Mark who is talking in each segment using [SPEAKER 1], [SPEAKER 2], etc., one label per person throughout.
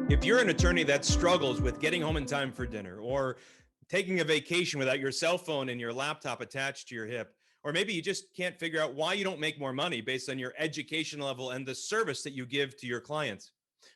[SPEAKER 1] If you're an attorney that struggles with getting home in time for dinner, or taking a vacation without your cell phone and your laptop attached to your hip, or maybe you just can't figure out why you don't make more money based on your education level and the service that you give to your clients.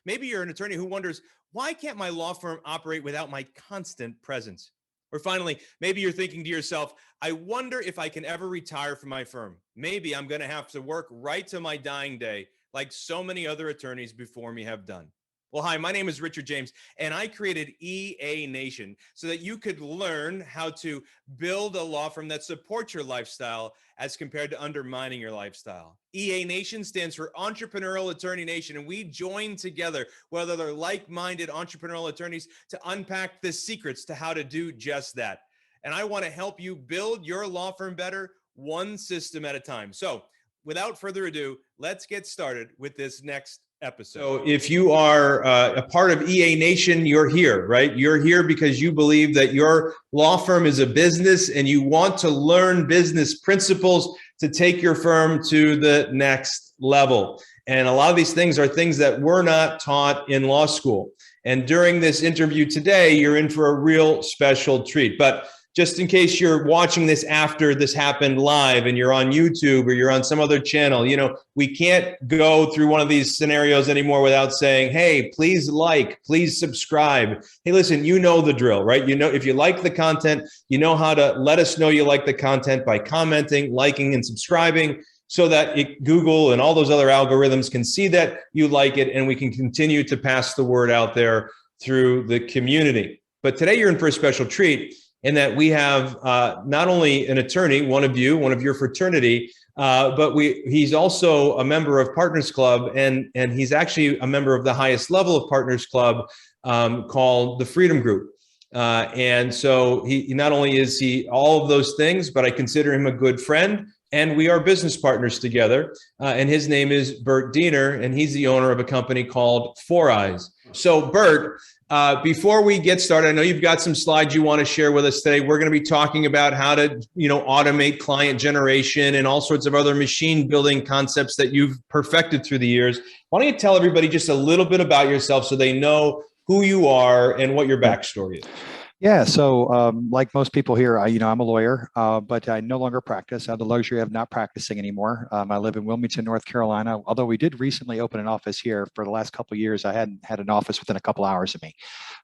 [SPEAKER 1] Maybe you're an attorney who wonders, why can't my law firm operate without my constant presence? Or finally, maybe you're thinking to yourself, I wonder if I can ever retire from my firm. Maybe I'm going to have to work right to my dying day, like so many other attorneys before me have done. Well, hi, my name is Richard James, and I created EA Nation so that you could learn how to build a law firm that supports your lifestyle as compared to undermining your lifestyle. EA Nation stands for Entrepreneurial Attorney Nation, and we join together with other like-minded entrepreneurial attorneys to unpack the secrets to how to do just that. And I want to help you build your law firm better, one system at a time. So without further ado, let's get started with this next episode. So if you are a part of EA Nation, you're here, right? You're here because you believe that your law firm is a business and you want to learn business principles to take your firm to the next level. And a lot of these things are things that were not taught in law school. And during this interview today, you're in for a real special treat. But just in case you're watching this after this happened live and you're on YouTube or you're on some other channel, we can't go through one of these scenarios anymore without saying, hey, please like, please subscribe. Hey, listen, you know the drill, right? If you like the content, you know how to let us know you like the content by commenting, liking, and subscribing so that Google and all those other algorithms can see that you like it and we can continue to pass the word out there through the community. But today you're in for a special treat, in that we have not only an attorney, one of your fraternity, but he's also a member of Partners Club, and he's actually a member of the highest level of Partners Club called the Freedom Group. And so he not only is he all of those things, but I consider him a good friend, and we are business partners together. And his name is Bert Diener, and he's the owner of a company called 4 Eyes. So Bert, before we get started, I know you've got some slides you want to share with us today. We're going to be talking about how to, automate client generation and all sorts of other machine building concepts that you've perfected through the years. Why don't you tell everybody just a little bit about yourself so they know who you are and what your backstory is?
[SPEAKER 2] Yeah, so like most people here, I'm a lawyer, but I no longer practice. I have the luxury of not practicing anymore. I live in Wilmington, North Carolina, although we did recently open an office here. For the last couple of years, I hadn't had an office within a couple hours of me.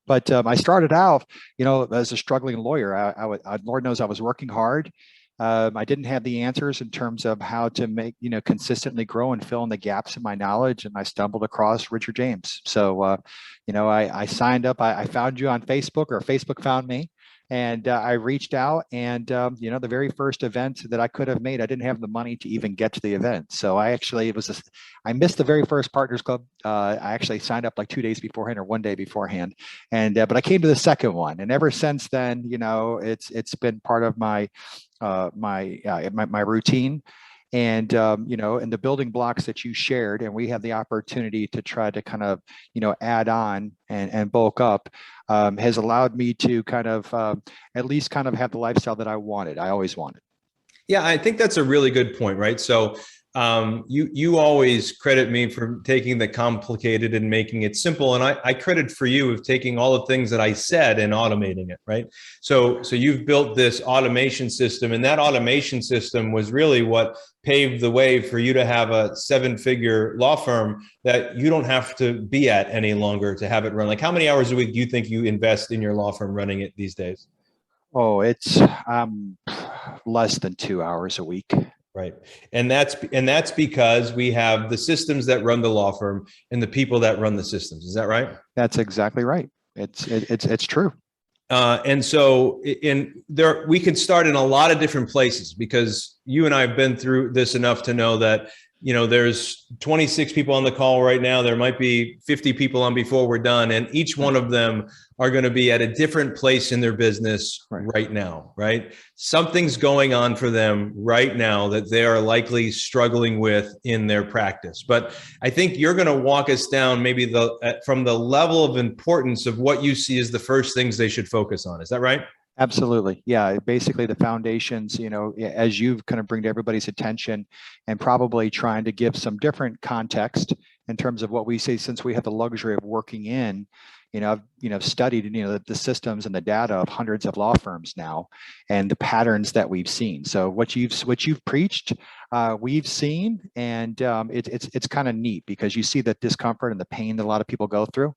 [SPEAKER 2] But I started out, as a struggling lawyer. Lord knows I was working hard. I didn't have the answers in terms of how to make, consistently grow and fill in the gaps in my knowledge. And I stumbled across Richard James. So, I signed up. I found you on Facebook, or Facebook found me. And I reached out, and, the very first event that I could have made, I didn't have the money to even get to the event. So I missed the very first Partners Club. I actually signed up like 2 days beforehand or 1 day beforehand. And, but I came to the second one. And ever since then, it's been part of my routine. And, and the building blocks that you shared, and we had the opportunity to try to kind of, add on and bulk up, has allowed me to kind of at least kind of have the lifestyle that I always wanted.
[SPEAKER 1] Yeah, I think that's a really good point, right? So you always credit me for taking the complicated and making it simple. And I credit for you of taking all the things that I said and automating it, right? So you've built this automation system, and that automation system was really what paved the way for you to have a 7-figure law firm that you don't have to be at any longer to have it run. Like, how many hours a week do you think you invest in your law firm running it these days?
[SPEAKER 2] Oh, it's less than 2 hours a week.
[SPEAKER 1] Right. And that's because we have the systems that run the law firm and the people that run the systems. Is that right?
[SPEAKER 2] That's exactly right. It's true.
[SPEAKER 1] And so we can start in a lot of different places, because you and I have been through this enough to know that, there's 26 people on the call right now. There might be 50 people on before we're done. And each one of them are going to be at a different place in their business right now, right? Something's going on for them right now that they are likely struggling with in their practice. But I think you're going to walk us down maybe from the level of importance of what you see as the first things they should focus on. Is that right?
[SPEAKER 2] Absolutely. Yeah. Basically the foundations, as you kind of bring to everybody's attention, and probably trying to give some different context in terms of what we say, since we have the luxury of working in, I've studied, the systems and the data of hundreds of law firms now, and the patterns that we've seen. So what you've preached, we've seen, and it's kind of neat because you see the discomfort and the pain that a lot of people go through.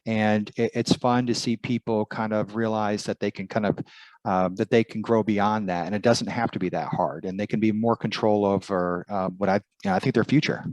[SPEAKER 2] And it's fun to see people kind of realize that they can that they can grow beyond that, and it doesn't have to be that hard, and they can be more control over what I think their future.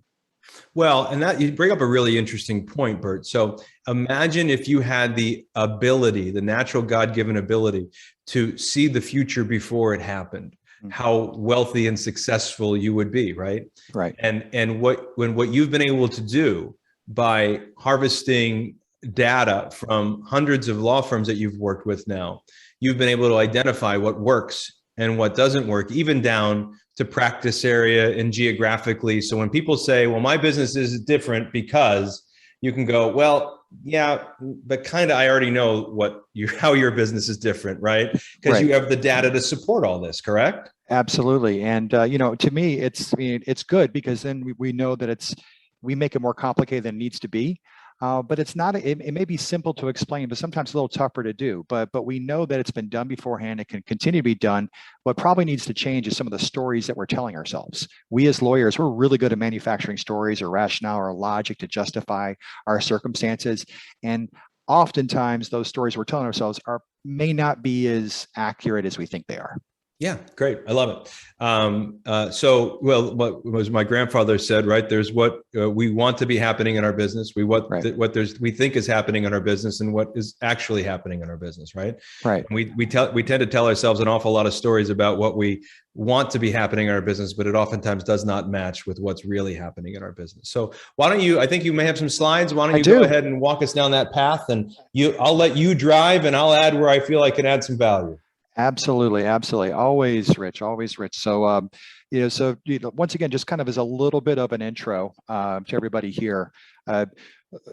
[SPEAKER 1] Well, and that you bring up a really interesting point, Bert. So imagine if you had the ability, the natural God-given ability to see the future before it happened, how wealthy and successful you would be, right?
[SPEAKER 2] Right.
[SPEAKER 1] And what you've been able to do by harvesting data from hundreds of law firms that you've worked with now, you've been able to identify what works and what doesn't work, even down to practice area and geographically. So when people say, well, my business is different, because you can go, well, yeah, but kind of, I already know how your business is different, right? Because you have the data to support all this, correct?
[SPEAKER 2] Absolutely. And, to me, it's good because then we know that we make it more complicated than it needs to be. But it's not, it may be simple to explain, but sometimes a little tougher to do. But we know that it's been done beforehand. It can continue to be done. What probably needs to change is some of the stories that we're telling ourselves. We as lawyers, we're really good at manufacturing stories or rationale or logic to justify our circumstances. And oftentimes those stories we're telling ourselves may not be as accurate as we think they are.
[SPEAKER 1] Yeah, great. I love it. So, what was my grandfather said, right? There's what we want to be happening in our business. We think is happening in our business, and what is actually happening in our business, right?
[SPEAKER 2] Right.
[SPEAKER 1] And we tend to tell ourselves an awful lot of stories about what we want to be happening in our business, but it oftentimes does not match with what's really happening in our business. So why don't you? I think you may have some slides. Why don't you go ahead and walk us down that path, and I'll let you drive, and I'll add where I feel I can add some value.
[SPEAKER 2] Absolutely. Absolutely. Always rich, always rich. So, once again, just kind of as a little bit of an intro to everybody here.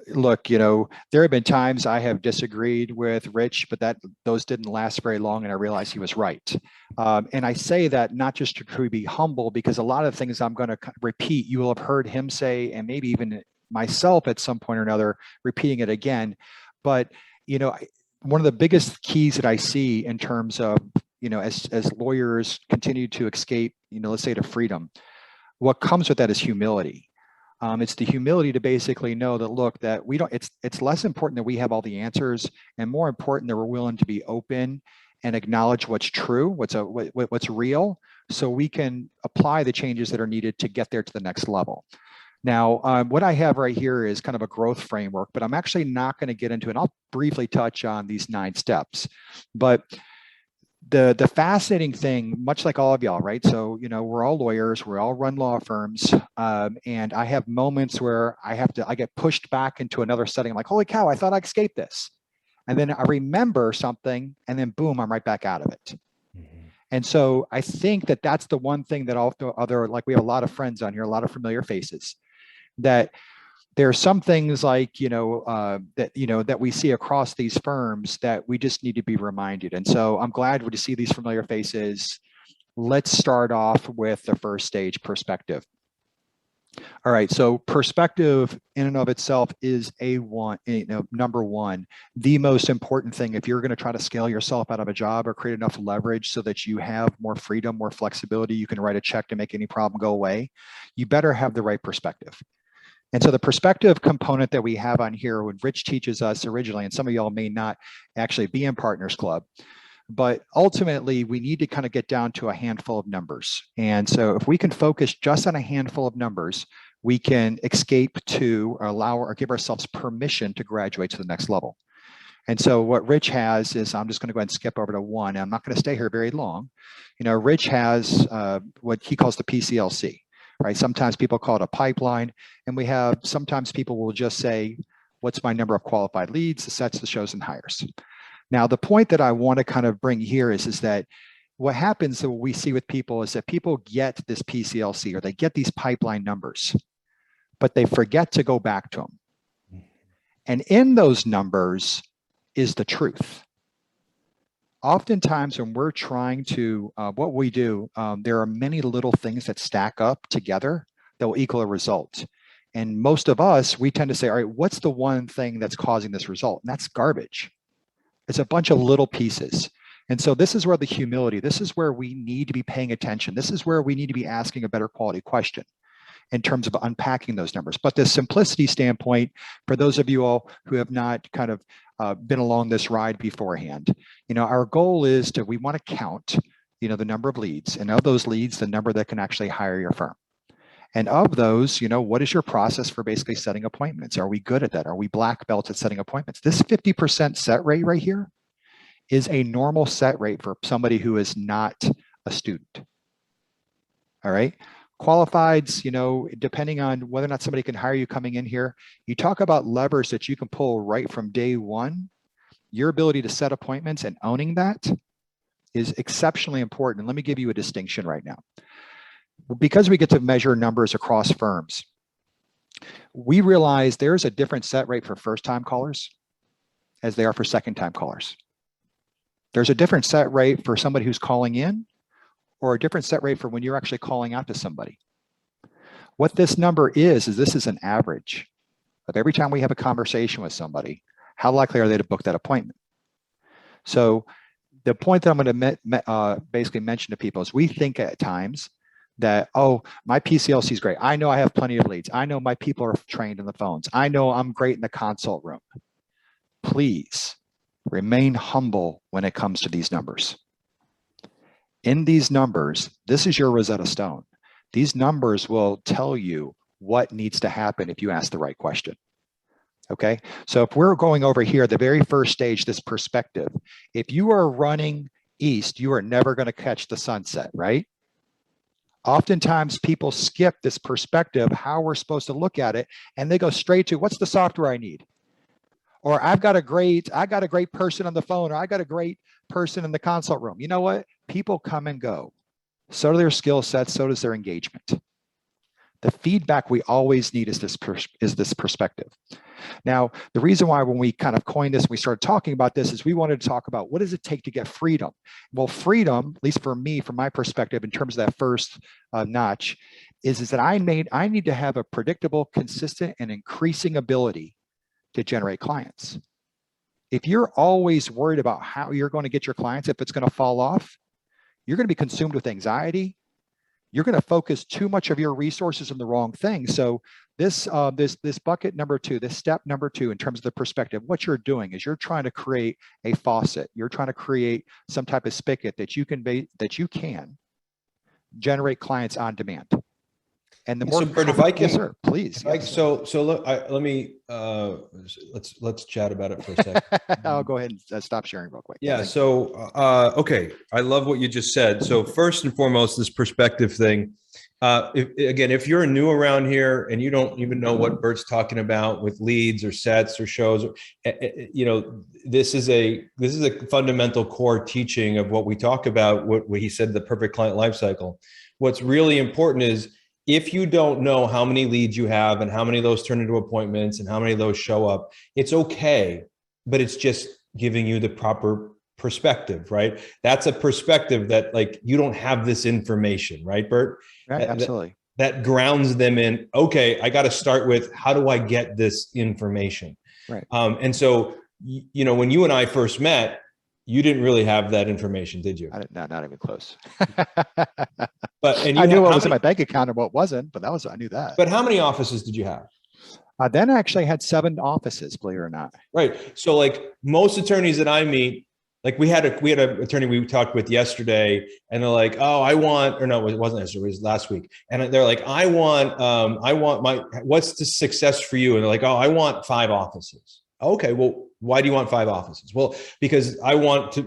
[SPEAKER 2] Look, there have been times I have disagreed with Rich, but those didn't last very long, and I realized he was right. And I say that not just to be humble, because a lot of things I'm going to repeat, you will have heard him say, and maybe even myself at some point or another, repeating it again. But, one of the biggest keys that I see in terms of, as lawyers continue to escape, let's say, to freedom, what comes with that is humility. It's the humility to basically know that, look, that we don't, it's less important that we have all the answers, and more important that we're willing to be open and acknowledge what's true, what's real, so we can apply the changes that are needed to get there to the next level. Now, what I have right here is kind of a growth framework, but I'm actually not going to get into it. I'll briefly touch on these 9 steps. But the fascinating thing, much like all of y'all, right? So, we're all lawyers, we all run law firms, and I have moments where I get pushed back into another setting. I'm like, holy cow, I thought I escaped this. And then I remember something, and then boom, I'm right back out of it. And so I think that that's the one thing that like we have a lot of friends on here, a lot of familiar faces, that there are some things like, that we see across these firms that we just need to be reminded. And so I'm glad to see these familiar faces. Let's start off with the first stage, perspective. All right, so perspective in and of itself is number one, the most important thing. If you're going to try to scale yourself out of a job or create enough leverage so that you have more freedom, more flexibility, you can write a check to make any problem go away, you better have the right perspective. And so the perspective component that we have on here, when Rich teaches us originally, and some of y'all may not actually be in Partners Club, but ultimately we need to kind of get down to a handful of numbers. And so if we can focus just on a handful of numbers, we can escape to allow or give ourselves permission to graduate to the next level. And so what Rich has is, I'm just going to go ahead and skip over to 1. I'm not going to stay here very long. Rich has what he calls the PCLC. Right? Sometimes people call it a pipeline, and sometimes people will just say, what's my number of qualified leads, the sets, the shows, and hires. Now, the point that I want to kind of bring here is that what happens that we see with people is that people get this PCLC, or they get these pipeline numbers, but they forget to go back to them. And in those numbers is the truth. Oftentimes when we're trying to, what we do, there are many little things that stack up together that will equal a result. And most of us, we tend to say, all right, what's the one thing that's causing this result? And that's garbage. It's a bunch of little pieces. And so this is where the humility, this is where we need to be paying attention. This is where we need to be asking a better quality question in terms of unpacking those numbers. But the simplicity standpoint, for those of you all who have not kind of been along this ride beforehand, our goal is we want to count, the number of leads, and of those leads, the number that can actually hire your firm. And of those, what is your process for basically setting appointments? Are we good at that? Are we black belts at setting appointments? This 50% set rate right here is a normal set rate for somebody who is not a student. All right. Qualifieds, depending on whether or not somebody can hire you coming in here, you talk about levers that you can pull right from day one. Your ability to set appointments and owning that is exceptionally important. And let me give you a distinction right now. Because we get to measure numbers across firms, we realize there's a different set rate for first-time callers as they are for second-time callers. There's a different set rate for somebody who's calling in, or a different set rate for when you're actually calling out to somebody. What this number is this is an average of every time we have a conversation with somebody, how likely are they to book that appointment? So the point that I'm going to basically mention to people is we think at times that, oh, my PCLC is great. I know I have plenty of leads. I know my people are trained in the phones. I know I'm great in the consult room. Please remain humble when it comes to these numbers. In these numbers, this is your Rosetta Stone. These numbers will tell you what needs to happen if you ask the right question. Okay, so if we're going over here, the very first stage, this perspective, if you are running east, you are never going to catch the sunset, right? Oftentimes people skip this perspective, how we're supposed to look at it, and they go straight to what's the software I need? Or I got a great person on the phone, or I got a great person in the consult room. You know what? People come and go. So do their skill sets, so does their engagement. The feedback we always need is this perspective. Now, the reason why when we kind of coined this, we started talking about this, is we wanted to talk about what does it take to get freedom? Well, freedom, at least for me, from my perspective, in terms of that first notch, is that I need to have a predictable, consistent, and increasing ability to generate clients. If you're always worried about how you're going to get your clients, if it's going to fall off, you're going to be consumed with anxiety. You're going to focus too much of your resources on the wrong thing. So this bucket number two, this step number two, in terms of the perspective, what you're doing is you're trying to create a faucet. You're trying to create some type of spigot that you can generate clients on demand. And the more,
[SPEAKER 3] so Bert, if I can,
[SPEAKER 2] yes, sir, please. Yes,
[SPEAKER 3] so look, let me let's chat about it for a second.
[SPEAKER 2] I'll go ahead and stop sharing real quick.
[SPEAKER 3] Yeah. So okay, I love what you just said. So first and foremost, this perspective thing. If you're new around here and you don't even know what Bert's talking about with leads or sets or shows, this is a fundamental core teaching of what we talk about. What he said, the perfect client lifecycle. What's really important is, if you don't know how many leads you have and how many of those turn into appointments and how many of those show up, it's okay, but it's just giving you the proper perspective, right? That's a perspective that, like, you don't have this information, right, Bert?
[SPEAKER 2] Right, absolutely.
[SPEAKER 3] That grounds them in, okay, I got to start with, how do I get this information?
[SPEAKER 2] Right.
[SPEAKER 3] And so, when you and I first met, you didn't really have that information, did you?
[SPEAKER 2] Not even close.
[SPEAKER 3] And
[SPEAKER 2] I knew what was in my bank account and what wasn't, but I knew that.
[SPEAKER 3] But how many offices did you have?
[SPEAKER 2] Then I actually had 7 offices, believe it or not.
[SPEAKER 3] Right. So like most attorneys that I meet, like we had an attorney we talked with yesterday, and they're like, oh, it wasn't yesterday, it was last week. And they're like, I want what's the success for you? And they're like, oh, I want 5 offices. Okay, well, why do you want 5 offices? Well, because I want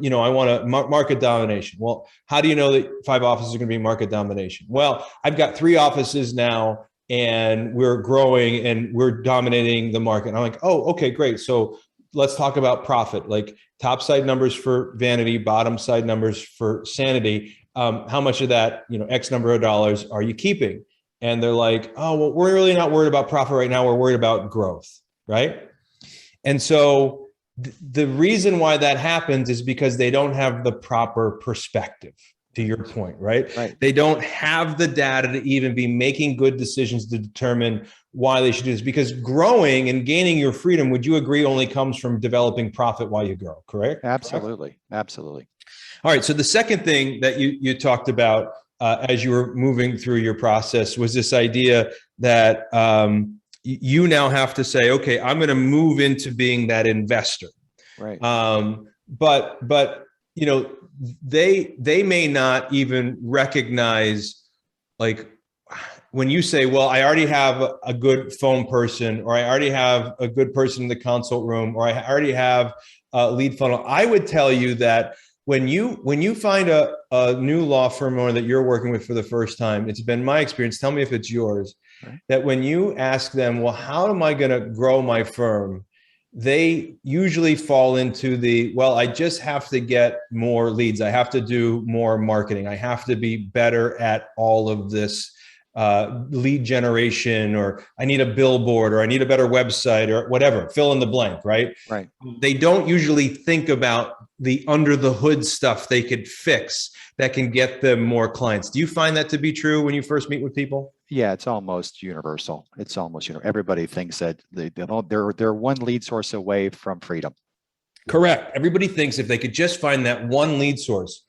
[SPEAKER 3] market domination. Well, how do you know that 5 offices are going to be market domination? Well, I've got 3 offices now, and we're growing and we're dominating the market. And I'm like, oh, okay, great. So let's talk about profit, like top side numbers for vanity, bottom side numbers for sanity. How much of that, X number of dollars are you keeping? And they're like, oh, well, we're really not worried about profit right now. We're worried about growth, right? And so the reason why that happens is because they don't have the proper perspective. to your point, right?
[SPEAKER 2] Right.
[SPEAKER 3] They don't have the data to even be making good decisions to determine why they should do this, because growing and gaining your freedom, would you agree, only comes from developing profit while you grow, correct?
[SPEAKER 2] Absolutely. Absolutely.
[SPEAKER 3] All right. So the second thing that you talked about as you were moving through your process was this idea that you now have to say, okay, I'm going to move into being that investor.
[SPEAKER 2] Right.
[SPEAKER 3] But you know, they may not even recognize, like, when you say, well, I already have a good phone person, or I already have a good person in the consult room, or I already have a lead funnel. I would tell you that when you find a new law firm owner that you're working with for the first time, it's been my experience, tell me if it's yours,
[SPEAKER 2] right,
[SPEAKER 3] that when you ask them, well, how am I going to grow my firm? They usually fall into the, well, I just have to get more leads. I have to do more marketing. I have to be better at all of this lead generation, or I need a billboard, or I need a better website, or whatever, fill in the blank, right?
[SPEAKER 2] Right.
[SPEAKER 3] They don't usually think about the under the hood stuff they could fix that can get them more clients. Do you find that to be true when you first meet with people?
[SPEAKER 2] Yeah, it's almost universal. It's almost, everybody thinks that they're one lead source away from freedom.
[SPEAKER 3] Correct. Everybody thinks if they could just find that one lead source.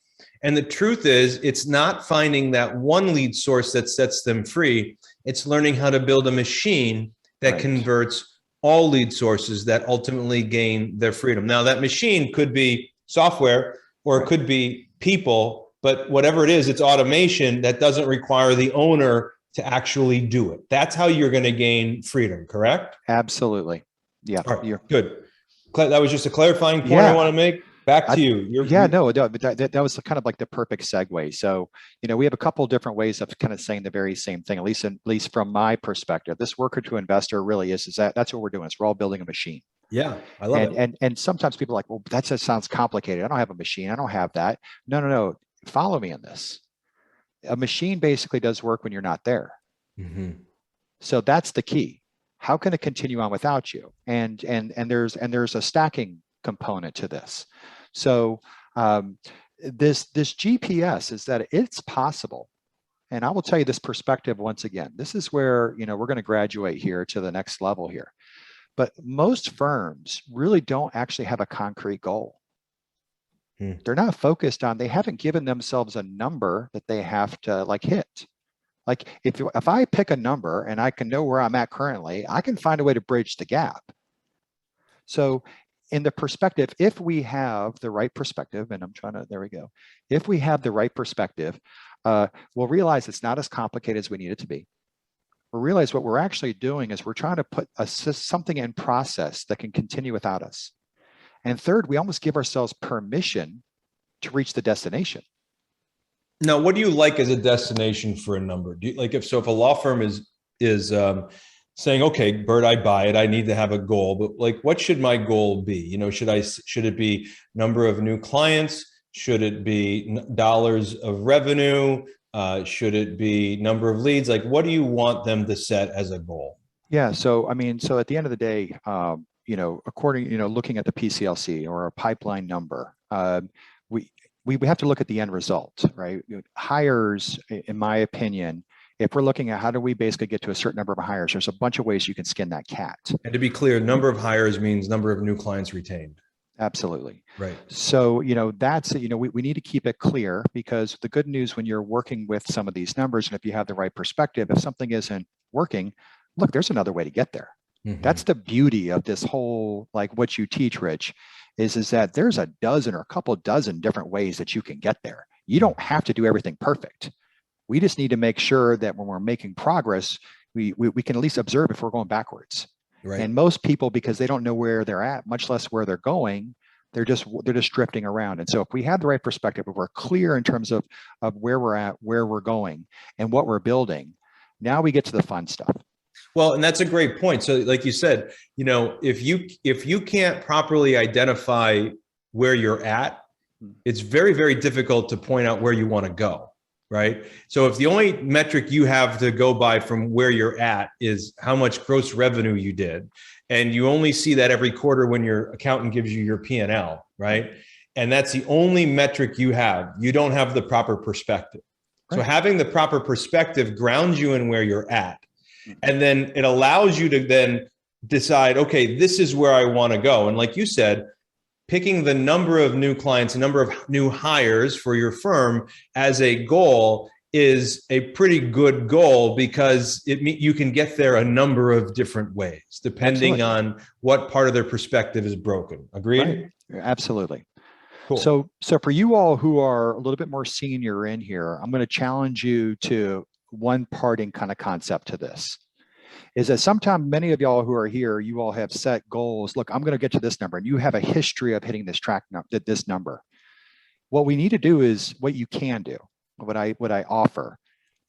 [SPEAKER 3] And the truth is, it's not finding that one lead source that sets them free. It's learning how to build a machine that
[SPEAKER 2] Right.
[SPEAKER 3] converts all lead sources that ultimately gain their freedom. Now, that machine could be software, or it
[SPEAKER 2] Right.
[SPEAKER 3] could be people, but whatever it is, it's automation that doesn't require the owner to actually do it. That's how you're going to gain freedom, correct?
[SPEAKER 2] Absolutely. Yeah.
[SPEAKER 3] All right, good. That was just a clarifying point
[SPEAKER 2] Yeah.
[SPEAKER 3] I want to make. Back to you.
[SPEAKER 2] No, but that was kind of like the perfect segue. So, we have a couple of different ways of kind of saying the very same thing, at least from my perspective. This worker to investor really is that's what we're doing. We're all building a machine.
[SPEAKER 3] Yeah, I love it.
[SPEAKER 2] And sometimes people are like, well, that just sounds complicated. I don't have a machine. I don't have that. No. Follow me in this. A machine basically does work when you're not there.
[SPEAKER 3] Mm-hmm.
[SPEAKER 2] So that's the key. How can it continue on without you? And there's a stacking component to this. So this GPS is that it's possible. And I will tell you this perspective once again. This is where we're going to graduate here to the next level here. But most firms really don't actually have a concrete goal. They're not focused on, they haven't given themselves a number that they have to hit. Like if I pick a number and I can know where I'm at currently, I can find a way to bridge the gap. So in the perspective, if we have the right perspective, and there we go. If we have the right perspective, we'll realize it's not as complicated as we need it to be. We'll realize what we're actually doing is we're trying to put something in process that can continue without us. And third, we almost give ourselves permission to reach the destination.
[SPEAKER 3] Now, what do you like as a destination for a number? Do you like if a law firm is saying, okay, Bert, I buy it. I need to have a goal, but what should my goal be? Should it be number of new clients? Should it be dollars of revenue? Should it be number of leads? What do you want them to set as a goal?
[SPEAKER 2] Yeah. So at the end of the day, according, looking at the PCLC or a pipeline number, we have to look at the end result, right? Hires, in my opinion, if we're looking at how do we basically get to a certain number of hires, there's a bunch of ways you can skin that cat.
[SPEAKER 3] And to be clear, number of hires means number of new clients retained.
[SPEAKER 2] Absolutely.
[SPEAKER 3] Right.
[SPEAKER 2] So, that's, we need to keep it clear, because the good news when you're working with some of these numbers, and if you have the right perspective, if something isn't working, look, there's another way to get there. Mm-hmm. That's the beauty of this whole, what you teach, Rich, is that there's a dozen or a couple dozen different ways that you can get there. You don't have to do everything perfect. We just need to make sure that when we're making progress, we can at least observe if we're going backwards. Right. And most people, because they don't know where they're at, much less where they're going, they're just drifting around. And so if we have the right perspective, if we're clear in terms of where we're at, where we're going, and what we're building, now we get to the fun stuff.
[SPEAKER 3] Well, and that's a great point. So like you said, if you can't properly identify where you're at, it's very, very difficult to point out where you want to go. Right. So if the only metric you have to go by from where you're at is how much gross revenue you did, and you only see that every quarter when your accountant gives you your P&L, right? and that's the only metric you have, you don't have the proper perspective. So having the proper perspective grounds you in where you're at. And then it allows you to then decide, okay, this is where I want to go. And like you said, picking the number of new clients, the number of new hires for your firm as a goal is a pretty good goal, because you can get there a number of different ways, depending on what part of their perspective is broken. Agreed?
[SPEAKER 2] Right. Absolutely.
[SPEAKER 3] Cool.
[SPEAKER 2] So for you all who are a little bit more senior in here, I'm going to challenge you to one parting kind of concept to this. Is that sometimes many of y'all who are here, you all have set goals. Look, I'm going to get to this number, and you have a history of hitting this number. What we need to do is what you can do. What I offer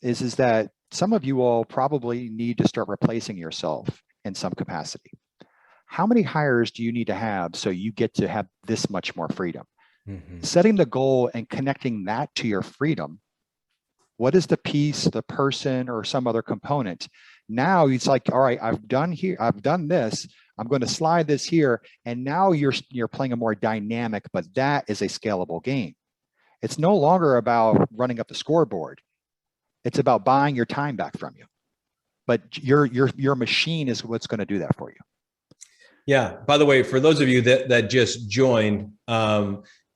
[SPEAKER 2] is that some of you all probably need to start replacing yourself in some capacity. How many hires do you need to have so you get to have this much more freedom? Mm-hmm. Setting the goal and connecting that to your freedom. What is the piece, the person, or some other component? Now it's like, all right, I've done this. I'm going to slide this here, and now you're playing a more dynamic, but that is a scalable game. It's no longer about running up the scoreboard. It's about buying your time back from you. But your machine is what's going to do that for you.
[SPEAKER 3] Yeah. By the way, for those of you that just joined,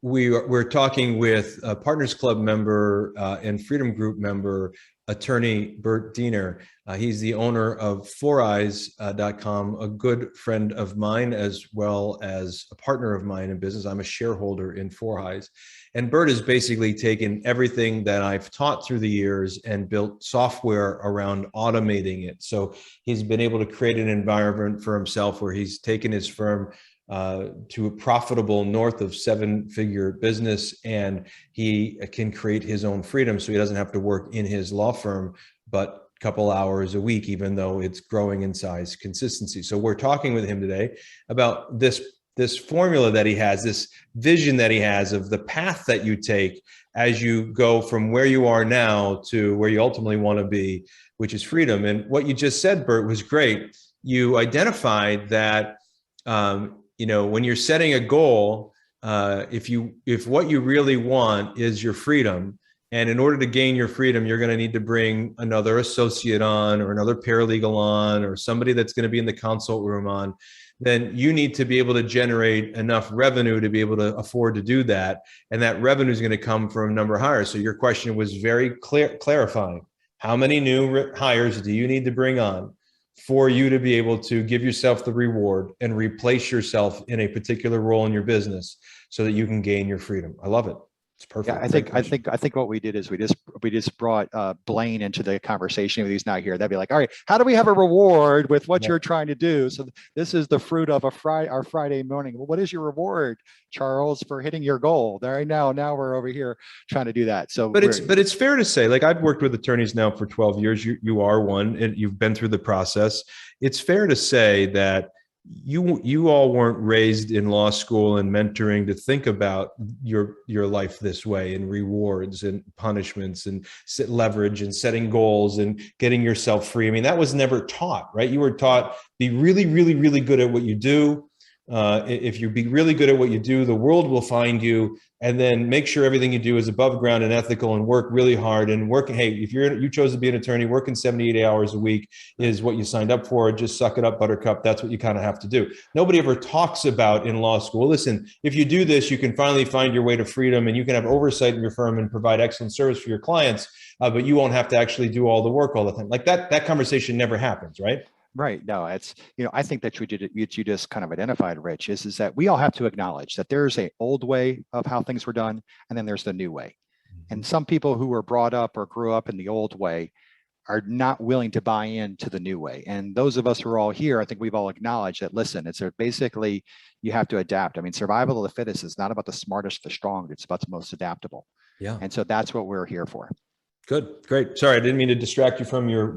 [SPEAKER 3] we're talking with a Partners Club member and Freedom Group member, attorney Bert Diener. He's the owner of 4eyes.com, a good friend of mine, as well as a partner of mine in business. I'm a shareholder in 4eyes. And Bert has basically taken everything that I've taught through the years and built software around automating it. So he's been able to create an environment for himself where he's taken his firm to a profitable north of 7-figure business, and he can create his own freedom. So he doesn't have to work in his law firm, but a couple hours a week, even though it's growing in size consistency. So we're talking with him today about this formula that he has, this vision that he has of the path that you take as you go from where you are now to where you ultimately want to be, which is freedom. And what you just said, Bert, was great. You identified that, when you're setting a goal, if what you really want is your freedom, and in order to gain your freedom, you're going to need to bring another associate on, or another paralegal on, or somebody that's going to be in the consult room on, then you need to be able to generate enough revenue to be able to afford to do that. And that revenue is going to come from a number of hires. So your question was very clarifying. How many new hires do you need to bring on for you to be able to give yourself the reward and replace yourself in a particular role in your business so that you can gain your freedom? I love it. It's perfect.
[SPEAKER 2] Yeah, I think what we did is we just brought Blaine into the conversation. If he's not here, that'd be like, all right, how do we have a reward with what you're trying to do? So this is the fruit of our Friday morning. Well, what is your reward, Charles, for hitting your goal? There now we're over here trying to do that. So, but
[SPEAKER 3] it's fair to say, like, I've worked with attorneys now for 12 years. You are one, and you've been through the process. It's fair to say that you all weren't raised in law school and mentoring to think about your life this way, and rewards and punishments and leverage and setting goals and getting yourself free. I mean, that was never taught, right? You were taught, be really, really, really good at what you do. If you be really good at what you do, the world will find you, and then make sure everything you do is above ground and ethical, and work really hard and work. Hey, if you chose to be an attorney, working 78 hours a week is what you signed up for. Just suck it up, buttercup. That's what you kind of have to do. Nobody ever talks about in law school, listen, if you do this, you can finally find your way to freedom, and you can have oversight in your firm and provide excellent service for your clients, but you won't have to actually do all the work all the time. Like that conversation never happens, right?
[SPEAKER 2] Right. No, it's, I think that what you just kind of identified, Rich, is that we all have to acknowledge that there's an old way of how things were done, and then there's the new way. Mm-hmm. And some people who were brought up or grew up in the old way are not willing to buy into the new way. And those of us who are all here, I think we've all acknowledged that, listen, it's basically, you have to adapt. I mean, survival of the fittest is not about the smartest, the strong, it's about the most adaptable. Yeah. And so that's what we're here for.
[SPEAKER 3] Good. Great. Sorry, I didn't mean to distract you from your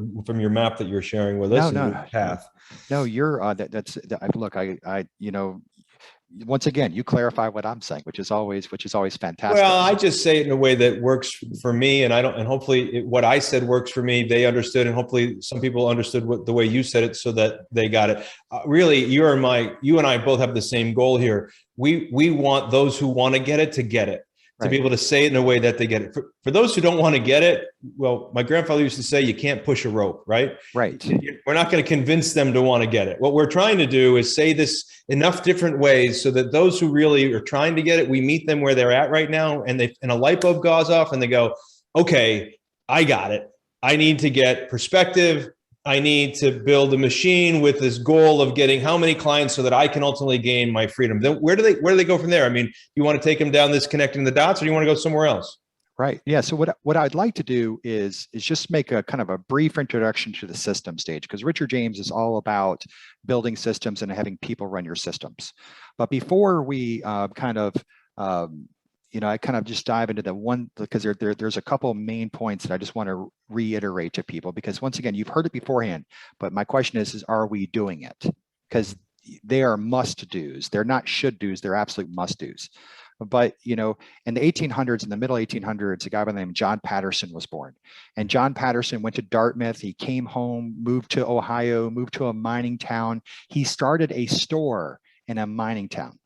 [SPEAKER 3] map that you're sharing with us.
[SPEAKER 2] No,
[SPEAKER 3] path.
[SPEAKER 2] No, you're look, once again, you clarify what I'm saying, which is always fantastic.
[SPEAKER 3] Well, I just say it in a way that works for me, and hopefully what I said works for me. They understood, and hopefully some people understood the way you said it, so that they got it. Really, you and I both have the same goal here. We want those who want to get it to get it. To be able to say it in a way that they get it. For those who don't want to get it, well, my grandfather used to say, you can't push a rope, right?
[SPEAKER 2] Right.
[SPEAKER 3] We're not going to convince them to want to get it. What we're trying to do is say this enough different ways so that those who really are trying to get it, we meet them where they're at right now, and a light bulb goes off and they go, okay, I got it. I need to get perspective. I need to build a machine with this goal of getting how many clients so that I can ultimately gain my freedom. Then where do they go from there? I mean, you want to take them down this connecting the dots, or do you want to go somewhere else?
[SPEAKER 2] Right. Yeah. So what I'd like to do is just make a kind of a brief introduction to the system stage, because Richard James is all about building systems and having people run your systems. But before we I kind of just dive into the one, because there's a couple main points that I just want to reiterate to people, because once again, you've heard it beforehand, but my question is are we doing it? Because they are must do's. They're not should do's. They're absolute must do's. But, in the 1800s, in the middle 1800s, a guy by the name of John Patterson was born. And John Patterson went to Dartmouth. He came home, moved to Ohio, moved to a mining town. He started a store in a mining town.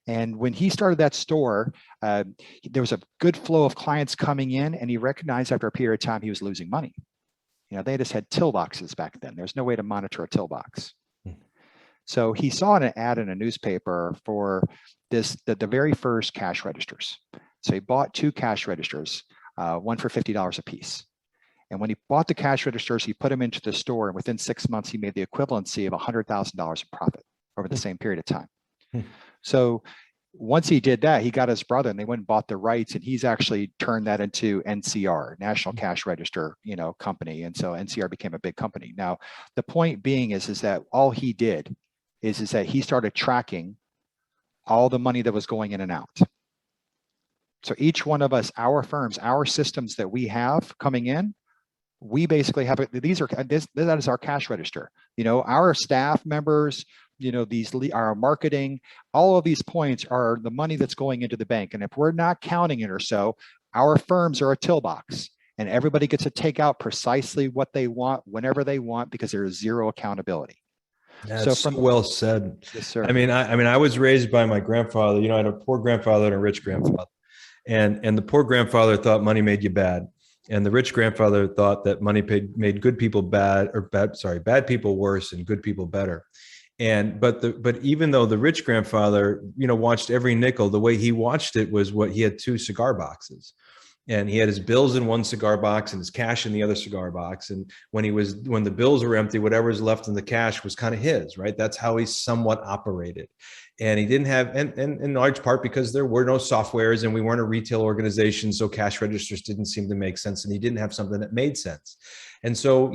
[SPEAKER 2] And when he started that store, there was a good flow of clients coming in, and he recognized after a period of time he was losing money. They just had till boxes back then. There's no way to monitor a till box. So he saw an ad in a newspaper for the very first cash registers. So he bought 2 cash registers, one for $50 a piece. And when he bought the cash registers, he put them into the store, and within 6 months, he made the equivalency of $100,000 in profit over the same period of time. So once he did that, he got his brother, and they went and bought the rights, and he's actually turned that into NCR, National Cash Register, company. And so NCR became a big company. Now, the point being is that all he did is that he started tracking all the money that was going in and out. So each one of us, our firms, our systems that we have coming in, we basically have that is our cash register. Our staff members, our marketing, all of these points are the money that's going into the bank. And if we're not counting it or so, our firms are a till box, and everybody gets to take out precisely what they want whenever they want, because there is zero accountability.
[SPEAKER 3] That's so well said.
[SPEAKER 2] Yes, sir.
[SPEAKER 3] I mean, I was raised by my grandfather. I had a poor grandfather and a rich grandfather, and the poor grandfather thought money made you bad, and the rich grandfather thought that money made good people bad people worse and good people better. But even though the rich grandfather, watched every nickel, the way he watched it was he had 2 cigar boxes. And he had his bills in one cigar box and his cash in the other cigar box. And when the bills were empty, whatever was left in the cash was kind of his, right? That's how he somewhat operated. And he didn't have, and in large part because there were no softwares and we weren't a retail organization. So cash registers didn't seem to make sense. And he didn't have something that made sense. And so,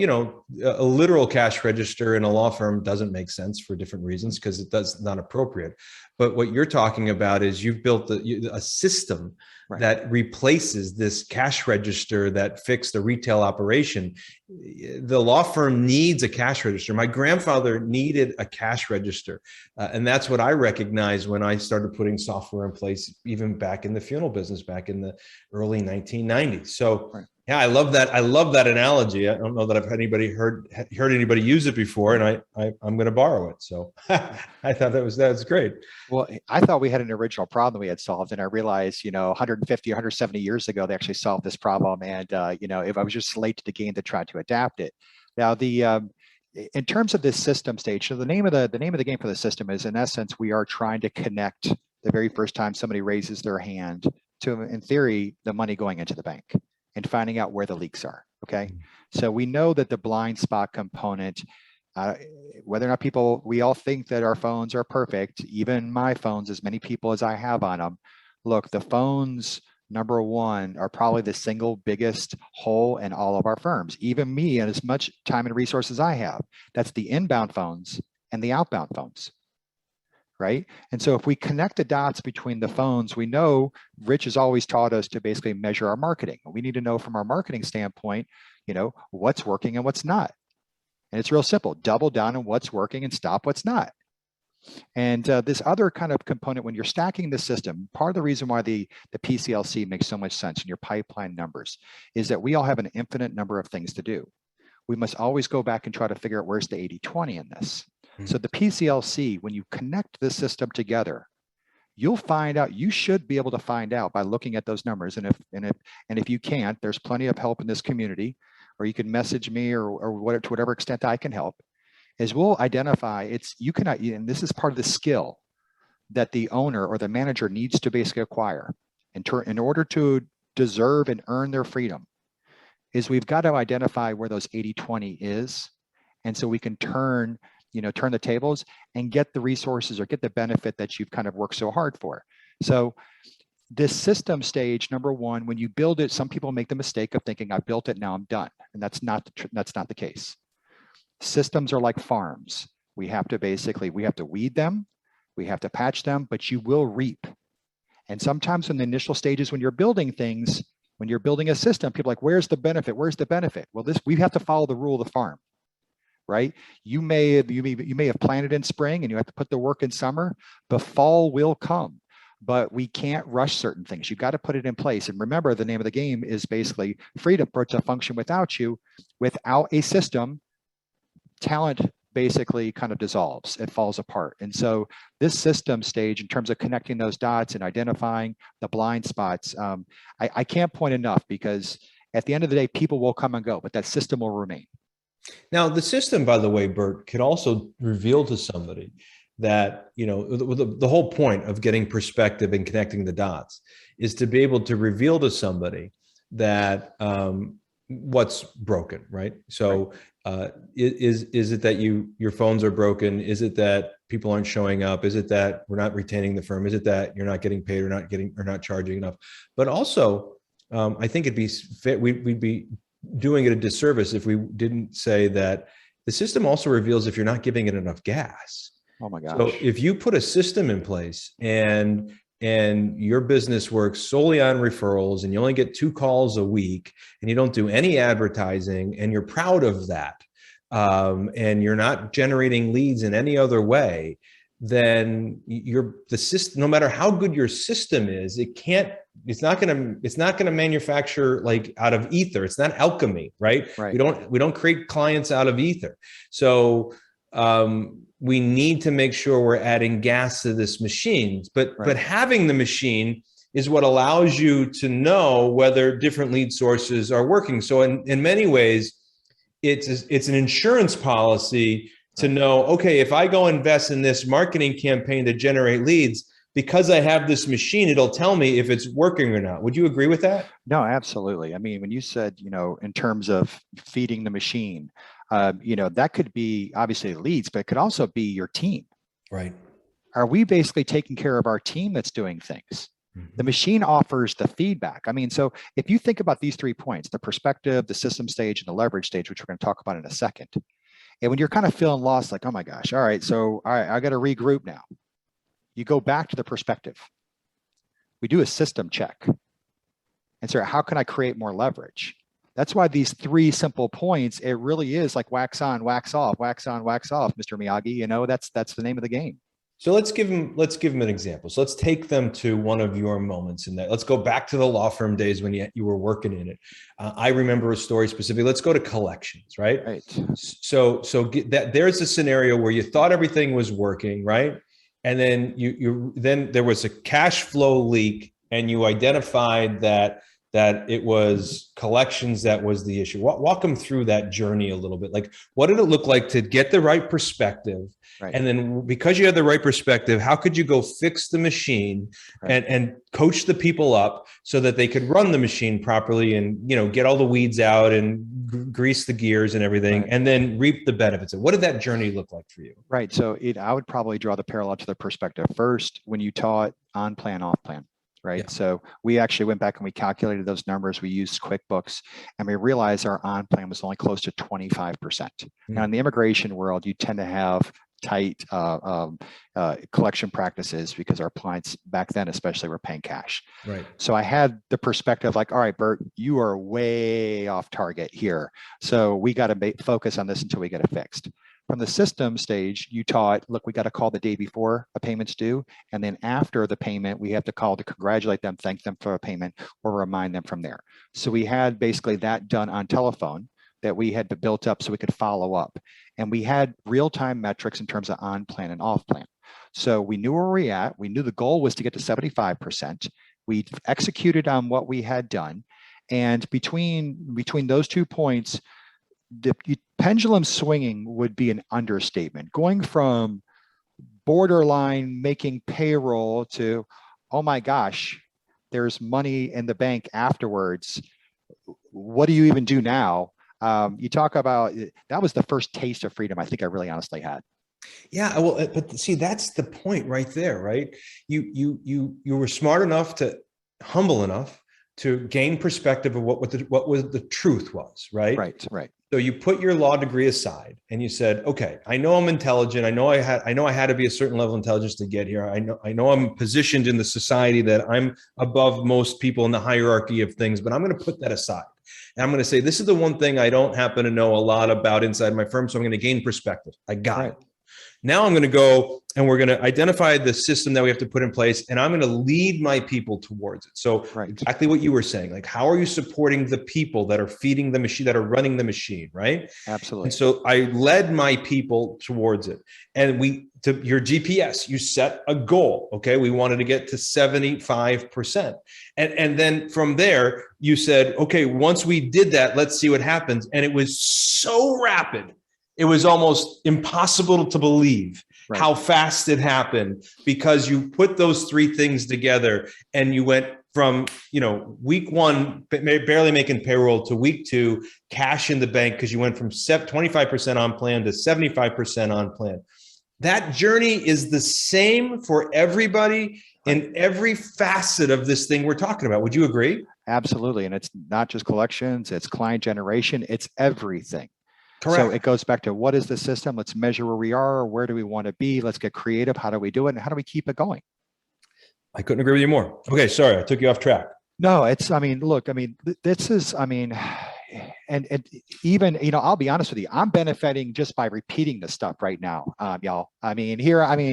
[SPEAKER 3] a literal cash register in a law firm doesn't make sense for different reasons, because it's not appropriate. But what you're talking about is you've built a system that replaces this cash register that fixed the retail operation. The law firm needs a cash register. My grandfather needed a cash register. And that's what I recognized when I started putting software in place, even back in the funeral business, back in the early 1990s. So yeah, I love that. I love that analogy. I don't know that I've had anybody heard anybody use it before, and I'm going to borrow it. So I thought that was great.
[SPEAKER 2] Well, I thought we had an original problem we had solved, and I realized, 150, 170 years ago, they actually solved this problem. And if I was just late to the game to try to adapt it. Now, in terms of this system stage, so the name of the game for the system is, in essence, we are trying to connect the very first time somebody raises their hand to, in theory, the money going into the bank, and finding out where the leaks are. Okay. So we know that the blind spot component, whether or not we all think that our phones are perfect, even my phones, as many people as I have on them. Look, the phones, number one, are probably the single biggest hole in all of our firms. Even me, and as much time and resources I have, that's the inbound phones and the outbound phones. Right. And so if we connect the dots between the phones, we know Rich has always taught us to basically measure our marketing. We need to know from our marketing standpoint, what's working and what's not. And it's real simple. Double down on what's working and stop what's not. And this other kind of component, when you're stacking the system, part of the reason why the PCLC makes so much sense in your pipeline numbers is that we all have an infinite number of things to do. We must always go back and try to figure out where's the 80-20 in this. So the PCLC, when you connect the system together, you'll find out, you should be able to find out by looking at those numbers. And if you can't, there's plenty of help in this community, or you can message me or whatever, to whatever extent I can help, is we'll identify and this is part of the skill that the owner or the manager needs to basically acquire in order to deserve and earn their freedom, is we've got to identify where those 80-20 is. And so we can turn the tables and get the resources or get the benefit that you've kind of worked so hard for. So this system stage, number one, when you build it, some people make the mistake of thinking, I built it, now I'm done. And that's not the case. Systems are like farms. We have to weed them, we have to patch them, but you will reap. And sometimes in the initial stages, when you're building things, when you're building a system, people are like, where's the benefit? Where's the benefit? Well, we have to follow the rule of the farm, right? You may have planted in spring and you have to put the work in summer, but fall will come. But we can't rush certain things. You've got to put it in place. And remember, the name of the game is basically freedom for it to function without you. Without a system, talent basically kind of dissolves, it falls apart. And so this system stage, in terms of connecting those dots and identifying the blind spots, I can't point enough, because at the end of the day, people will come and go, but that system will remain.
[SPEAKER 3] Now, the system, by the way, Bert, could also reveal to somebody that, the whole point of getting perspective and connecting the dots is to be able to reveal to somebody that what's broken, right? So is it that your phones are broken? Is it that people aren't showing up? Is it that we're not retaining the firm? Is it that you're not getting paid or not charging enough? But also, I think we'd be doing it a disservice if we didn't say that the system also reveals if you're not giving it enough gas.
[SPEAKER 2] Oh my gosh.
[SPEAKER 3] So if you put a system in place and your business works solely on referrals and you only get 2 calls a week and you don't do any advertising and you're proud of that, and you're not generating leads in any other way, then the system, no matter how good your system is, it's not going to manufacture like out of ether. It's not alchemy, right? We don't create clients out of ether. So we need to make sure we're adding gas to this machine, but having the machine is what allows you to know whether different lead sources are working. So in many ways, it's an insurance policy to know, okay, if I go invest in this marketing campaign to generate leads, because I have this machine, it'll tell me if it's working or not. Would you agree with that?
[SPEAKER 2] No, absolutely. I mean, when you said, in terms of feeding the machine, that could be obviously leads, but it could also be your team.
[SPEAKER 3] Right.
[SPEAKER 2] Are we basically taking care of our team that's doing things? Mm-hmm. The machine offers the feedback. I mean, so if you think about these 3 points, the perspective, the system stage, and the leverage stage, which we're going to talk about in a second. And when you're kind of feeling lost, like, oh my gosh, all right, I got to regroup now. You go back to the perspective. We do a system check. And so how can I create more leverage? That's why these 3 simple points, it really is like wax on, wax off, wax on, wax off, Mr. Miyagi. That's the name of the game.
[SPEAKER 3] So let's give them an example. So let's take them to one of your moments in that. Let's go back to the law firm days when you were working in it. I remember a story specifically. Let's go to collections, right?
[SPEAKER 2] Right.
[SPEAKER 3] So there's a scenario where you thought everything was working, right? And then then there was a cash flow leak, and you identified that it was collections that was the issue. Walk them through that journey a little bit. Like, what did it look like to get the right perspective? Right. And then because you had the right perspective, how could you go fix the machine and coach the people up so that they could run the machine properly and, get all the weeds out and grease the gears and everything, and then reap the benefits? What did that journey look like for you?
[SPEAKER 2] Right. So I would probably draw the parallel to the perspective. First, when you taught on plan, off plan. Right. Yeah. So we actually went back and we calculated those numbers. We used QuickBooks, and we realized our on plan was only close to 25%. Mm-hmm. Now in the immigration world, you tend to have tight collection practices because our clients back then, especially, were paying cash.
[SPEAKER 3] Right.
[SPEAKER 2] So I had the perspective like, all right, Bert, you are way off target here. So we got to focus on this until we get it fixed. From the system stage, you taught, look, we got to call the day before a payment's due. And then after the payment, we have to call to congratulate them, thank them for a payment, or remind them from there. So we had basically that done on telephone that we had built up so we could follow up. And we had real-time metrics in terms of on plan and off plan. So we knew where we at. We knew the goal was to get to 75%. We executed on what we had done. And between those 2 points, the pendulum swinging would be an understatement. Going from borderline making payroll to, oh my gosh, there's money in the bank afterwards. What do you even do now? You talk about, that was the first taste of freedom I think I really honestly had.
[SPEAKER 3] Yeah, well, but see, that's the point right there, right? You were smart enough to, humble enough to gain perspective of what the truth was, right?
[SPEAKER 2] Right.
[SPEAKER 3] So you put your law degree aside and you said, okay, I know I'm intelligent. I know I had to be a certain level of intelligence to get here. I know I'm positioned in the society that I'm above most people in the hierarchy of things, but I'm going to put that aside. And I'm going to say, this is the one thing I don't happen to know a lot about inside my firm. So I'm going to gain perspective. I got it. Now I'm going to go and we're going to identify the system that we have to put in place, and I'm going to lead my people towards it. So exactly what you were saying, like, how are you supporting the people that are feeding the machine, that are running the machine, right?
[SPEAKER 2] Absolutely.
[SPEAKER 3] And so I led my people towards it. And to your GPS, you set a goal. Okay. We wanted to get to 75%. And then from there, you said, okay, once we did that, let's see what happens. And it was so rapid. It was almost impossible to believe how fast it happened, because you put those 3 things together and you went from, week 1, barely making payroll, to week 2, cash in the bank, because you went from 25% on plan to 75% on plan. That journey is the same for everybody in every facet of this thing we're talking about. Would you agree?
[SPEAKER 2] Absolutely. And it's not just collections, it's client generation, it's everything.
[SPEAKER 3] Correct.
[SPEAKER 2] So it goes back to, what is the system? Let's measure where we are. Where do we want to be? Let's get creative. How do we do it? And how do we keep it going?
[SPEAKER 3] I couldn't agree with you more. Okay. Sorry. I took you off track.
[SPEAKER 2] No, this is, and even, I'll be honest with you, I'm benefiting just by repeating this stuff right now, y'all.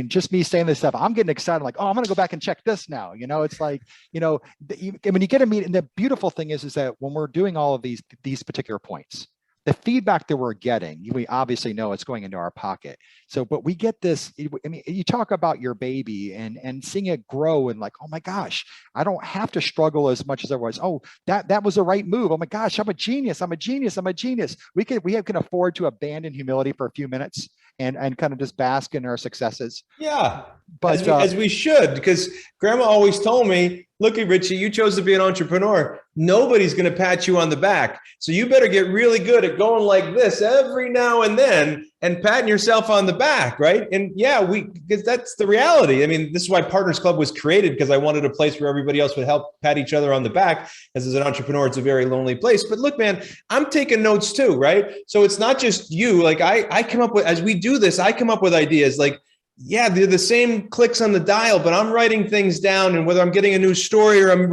[SPEAKER 2] Just me saying this stuff, I'm getting excited, like, oh, I'm going to go back and check this now. It's like, when you get a meeting, the beautiful thing is that when we're doing all of these particular points, the feedback that we're getting, we obviously know it's going into our pocket. So, but we get this, you talk about your baby and seeing it grow and like, oh my gosh, I don't have to struggle as much as I was. Oh, that was the right move. Oh my gosh, I'm a genius. We can afford to abandon humility for a few minutes and kind of just bask in our successes.
[SPEAKER 3] Yeah, but as we should, because grandma always told me, look at Richie, you chose to be an entrepreneur. Nobody's going to pat you on the back. So you better get really good at going like this every now and then and patting yourself on the back, right? And yeah, because that's the reality. This is why Partners Club was created, because I wanted a place where everybody else would help pat each other on the back. As an entrepreneur, it's a very lonely place. But look, man, I'm taking notes too, right? So it's not just you. Like I come up with, as we do this, I come up with ideas like, yeah, they're the same clicks on the dial, but I'm writing things down, and whether I'm getting a new story or I'm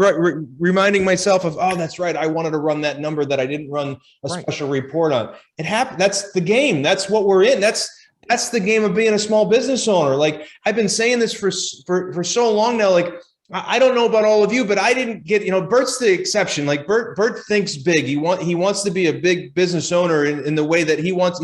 [SPEAKER 3] reminding myself of, oh, that's right, I wanted to run that number that I didn't run a special report on. It happened. That's the game. That's what we're in. That's the game of being a small business owner. Like, I've been saying this for so long now. Like, I don't know about all of you, but I didn't get, Bert's the exception. Like Bert thinks big. He wants to be a big business owner in the way that he wants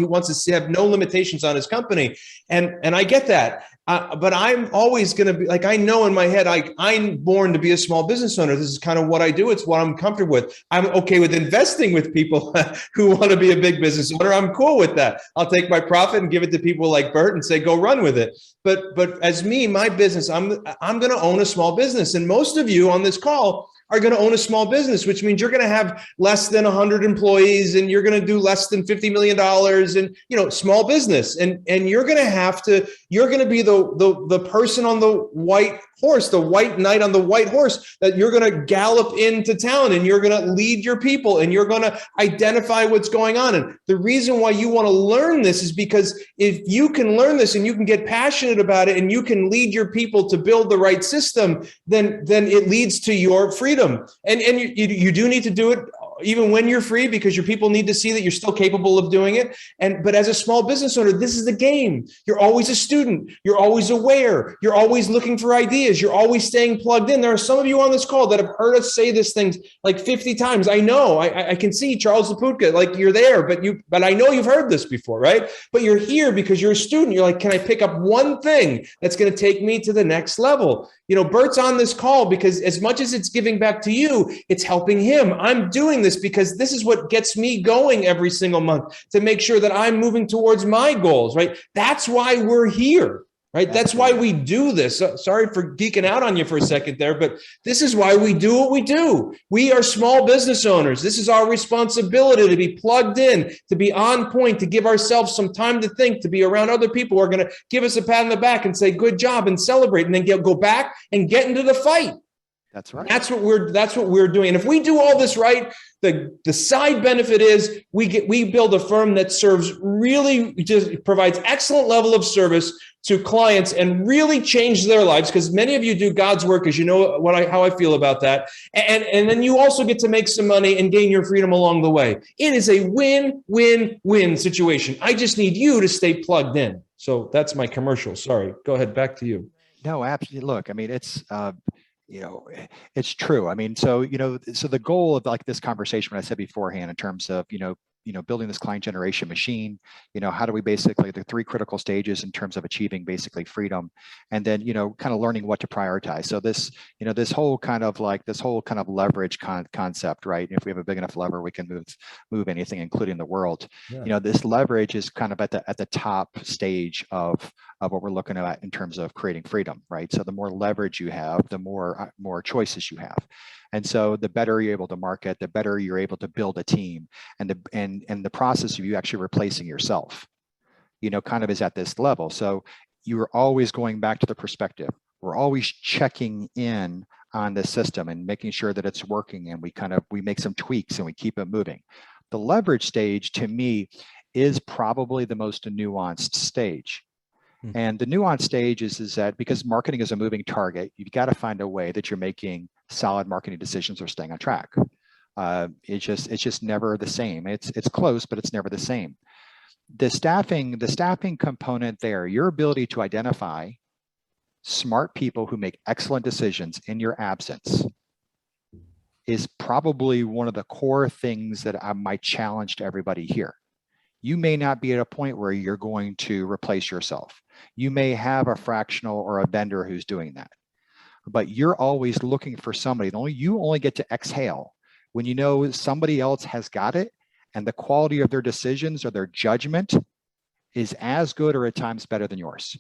[SPEAKER 3] to have no limitations on his company. And I get that. But I'm always going to be like, I know in my head, I'm born to be a small business owner. This is kind of what I do. It's what I'm comfortable with. I'm okay with investing with people who want to be a big business owner. I'm cool with that. I'll take my profit and give it to people like Bert and say, go run with it. But as me, my business, I'm going to own a small business. And most of you on this call are going to own a small business, which means you're going to have less than 100 employees and you're going to do less than $50 million and, small business. And you're going to be the person on the white horse, the white knight on the white horse, that you're going to gallop into town and you're going to lead your people and you're going to identify what's going on. And the reason why you want to learn this is because if you can learn this and you can get passionate about it and you can lead your people to build the right system, then it leads to your freedom. And you do need to do it even when you're free, because your people need to see that you're still capable of doing it. But as a small business owner, this is the game. You're always a student. You're always aware. You're always looking for ideas. You're always staying plugged in. There are some of you on this call that have heard us say this thing like 50 times. I know, I can see Charles Laputka, like you're there, but I know you've heard this before, right? But you're here because you're a student. You're like, can I pick up one thing that's going to take me to the next level? You know, Bert's on this call because as much as it's giving back to you, it's helping him. I'm doing this because this is what gets me going every single month to make sure that I'm moving towards my goals, right? That's why we're here, right? That's why we do this. Sorry for geeking out on you for a second there, but this is why we do what we do. We are small business owners. This is our responsibility to be plugged in, to be on point, to give ourselves some time to think, to be around other people who are going to give us a pat on the back and say, good job, and celebrate, and then go back and get into the fight.
[SPEAKER 2] That's right.
[SPEAKER 3] That's what we're doing. And if we do all this right, the side benefit is we build a firm that serves really, just provides excellent level of service to clients and really change their lives, because many of you do God's work, as you know how I feel about that. And then you also get to make some money and gain your freedom along the way. It is a win-win-win situation. I just need you to stay plugged in. So that's my commercial. Sorry. Go ahead. Back to you.
[SPEAKER 2] No, absolutely. Look, I mean, it's it's true. I mean, so the goal of like this conversation, what I said beforehand, in terms of, building this client generation machine, how do we basically, the three critical stages in terms of achieving basically freedom, and then, kind of learning what to prioritize. So this, this whole kind of leverage concept, right? If we have a big enough lever, we can move anything, including the world. Yeah. This leverage is kind of at the top stage of what we're looking at in terms of creating freedom, right? So the more leverage you have, the more choices you have. And so the better you're able to market, the better you're able to build a team, and the process of you actually replacing yourself, kind of is at this level. So you're always going back to the perspective. We're always checking in on the system and making sure that it's working, and we make some tweaks and we keep it moving. The leverage stage, to me, is probably the most nuanced stage. And the nuanced stage is that because marketing is a moving target, you've got to find a way that you're making solid marketing decisions or staying on track. It's just never the same. It's close, but it's never the same. The staffing component there, your ability to identify smart people who make excellent decisions in your absence, is probably one of the core things that I might challenge to everybody here. You may not be at a point where you're going to replace yourself. You may have a fractional or a vendor who's doing that, but you're always looking for somebody. You only get to exhale when you know somebody else has got it, and the quality of their decisions or their judgment is as good or at times better than yours.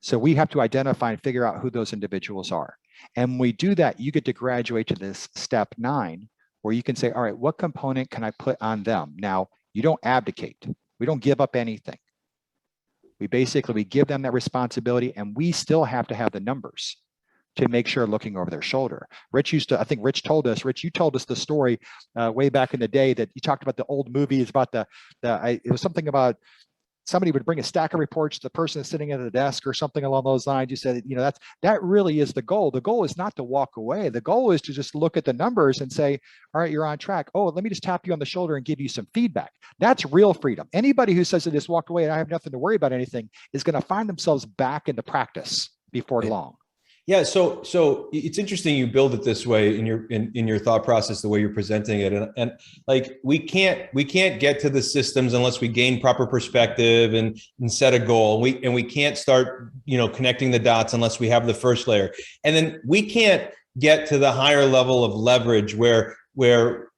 [SPEAKER 2] So we have to identify and figure out who those individuals are. And when we do that, you get to graduate to this step 9, where you can say, all right, what component can I put on them? Now, you don't abdicate. We don't give up anything. We give them that responsibility, and we still have to have the numbers to make sure looking over their shoulder. Rich you told us the story way back in the day, that you talked about the old movies about it was something about somebody would bring a stack of reports to the person that's sitting at the desk or something along those lines. You said, that really is the goal. The goal is not to walk away. The goal is to just look at the numbers and say, all right, you're on track. Oh, let me just tap you on the shoulder and give you some feedback. That's real freedom. Anybody who says they just walked away and I have nothing to worry about anything is going to find themselves back into practice before long.
[SPEAKER 3] Yeah, so it's interesting you build it this way in your thought process, the way you're presenting it, and like we can't get to the systems unless we gain proper perspective and set a goal. We can't start connecting the dots unless we have the first layer, and then we can't get to the higher level of leverage where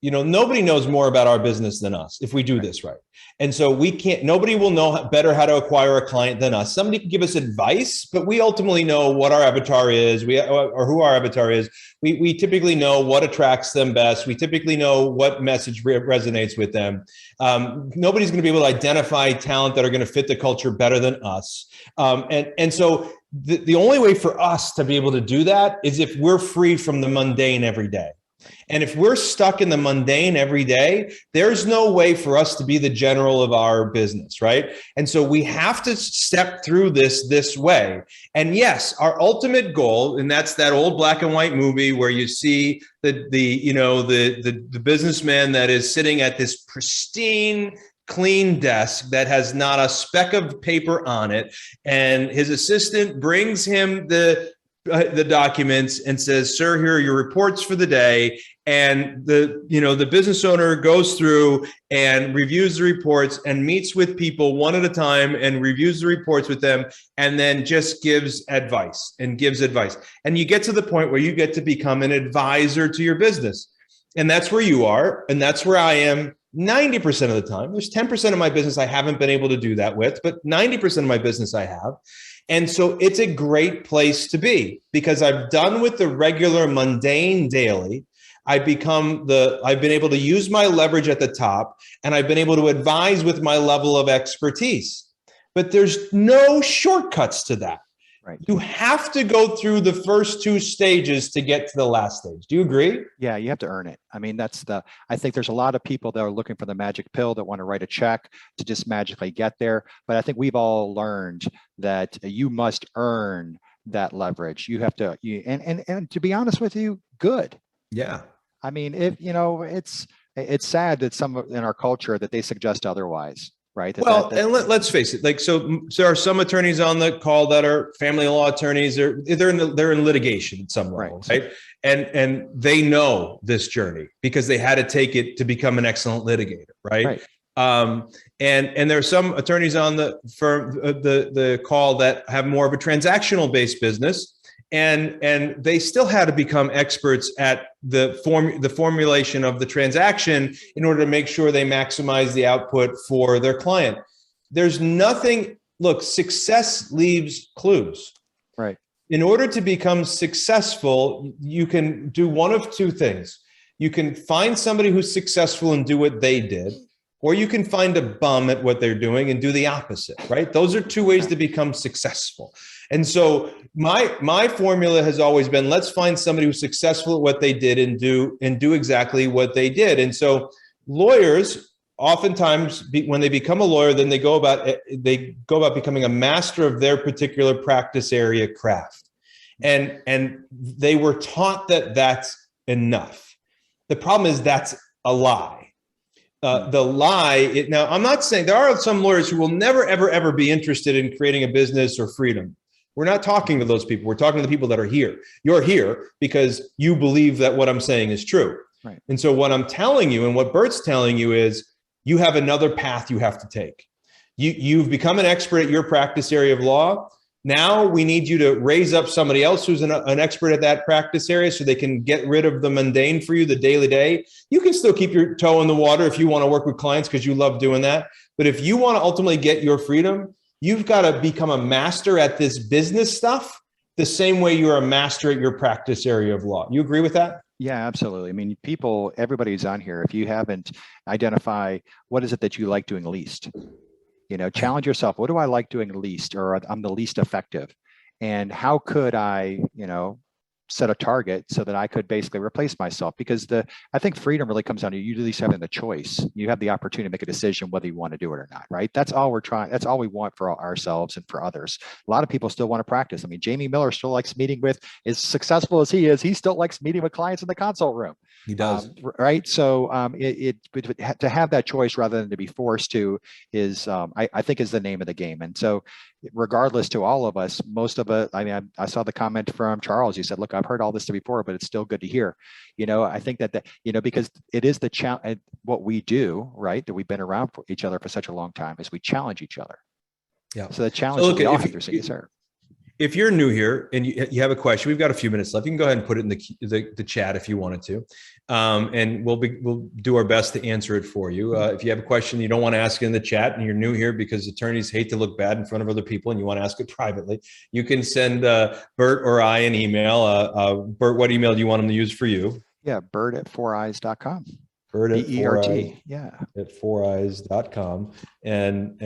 [SPEAKER 3] nobody knows more about our business than us if we do this right. And so nobody will know better how to acquire a client than us. Somebody can give us advice, but we ultimately know what our avatar is, or who our avatar is. We typically know what attracts them best. We typically know what message resonates with them. Nobody's going to be able to identify talent that are going to fit the culture better than us. And so the only way for us to be able to do that is if we're free from the mundane every day. And if we're stuck in the mundane every day, there's no way for us to be the general of our business, right? And so we have to step through this way. And yes, our ultimate goal, and that's that old black and white movie where you see the businessman that is sitting at this pristine, clean desk that has not a speck of paper on it, and his assistant brings him the documents and says, "Sir, here are your reports for the day." And the business owner goes through and reviews the reports and meets with people one at a time and reviews the reports with them, and then just gives advice. And you get to the point where you get to become an advisor to your business. And that's where you are. And that's where I am 90% of the time. There's 10% of my business I haven't been able to do that with, but 90% of my business I have. And so it's a great place to be, because I've done with the regular mundane daily. I've been able to use my leverage at the top, and I've been able to advise with my level of expertise. But there's no shortcuts to that.
[SPEAKER 2] Right.
[SPEAKER 3] You have to go through the first two stages to get to the last stage. Do you agree?
[SPEAKER 2] Yeah, you have to earn it. I mean, I think there's a lot of people that are looking for the magic pill, that want to write a check to just magically get there. But I think we've all learned that you must earn that leverage. You have to, and to be honest with you, good.
[SPEAKER 3] Yeah.
[SPEAKER 2] I mean, it's sad that some in our culture that they suggest otherwise. Right.
[SPEAKER 3] And let's face it. Like, so there are some attorneys on the call that are family law attorneys. They're in litigation at some level, right? And they know this journey because they had to take it to become an excellent litigator, right? And there are some attorneys on the call that have more of a transactional based business, and they still had to become experts at the formulation of the transaction in order to make sure they maximize the output for their client. There's nothing. Look, success leaves clues.
[SPEAKER 2] Right.
[SPEAKER 3] In order to become successful, you can do one of two things. You can find somebody who's successful and do what they did, or you can find a bum at what they're doing and do the opposite, right? Those are two ways to become successful. And so my formula has always been, let's find somebody who's successful at what they did and do exactly what they did. And so lawyers oftentimes, when they become a lawyer, then they go about becoming a master of their particular practice area craft. And they were taught that that's enough. The problem is that's a lie. Now, I'm not saying there are some lawyers who will never, ever, ever be interested in creating a business or freedom. We're not talking to those people. We're talking to the people that are here. You're here because you believe that what I'm saying is true.
[SPEAKER 2] Right.
[SPEAKER 3] And so what I'm telling you and what Bert's telling you is you have another path you have to take. You've become an expert at your practice area of law. Now we need you to raise up somebody else who's an expert at that practice area so they can get rid of the mundane for you, the daily day. You can still keep your toe in the water if you want to work with clients because you love doing that. But if you want to ultimately get your freedom, you've got to become a master at this business stuff the same way you're a master at your practice area of law. You agree with that?
[SPEAKER 2] Yeah, absolutely. I mean, everybody who's on here, if you haven't identified what is it that you like doing least, challenge yourself. What do I like doing least, or I'm the least effective? And how could I, set a target so that I could basically replace myself? Because I think freedom really comes down to you at least having the choice. You have the opportunity to make a decision whether you want to do it or not, right? That's all we're trying. That's all we want for ourselves and for others. A lot of people still want to practice. I mean, Jamie Miller still likes meeting with, as successful as he is, he still likes meeting with clients in the consult room.
[SPEAKER 3] He does.
[SPEAKER 2] Right. So to have that choice rather than to be forced to is, I think, is the name of the game. And so regardless to all of us, most of it, I mean, I saw the comment from Charles. You said, look, I've heard all this before, but it's still good to hear. I think that, because it is the challenge, what we do, right? That we've been around for each other for such a long time is we challenge each other. Yeah. So the challenge is we all have to say, sir.
[SPEAKER 3] If you're new here and you have a question, we've got a few minutes left. You can go ahead and put it in the chat if you wanted to, and we'll do our best to answer it for you. If you have a question you don't want to ask it in the chat and you're new here because attorneys hate to look bad in front of other people and you want to ask it privately, you can send Bert or I an email. Bert, what email do you want them to use for you?
[SPEAKER 2] Yeah, Bert@4eyes.com.
[SPEAKER 3] Bert at
[SPEAKER 2] BERT. Yeah.
[SPEAKER 3] at foureyes.com. And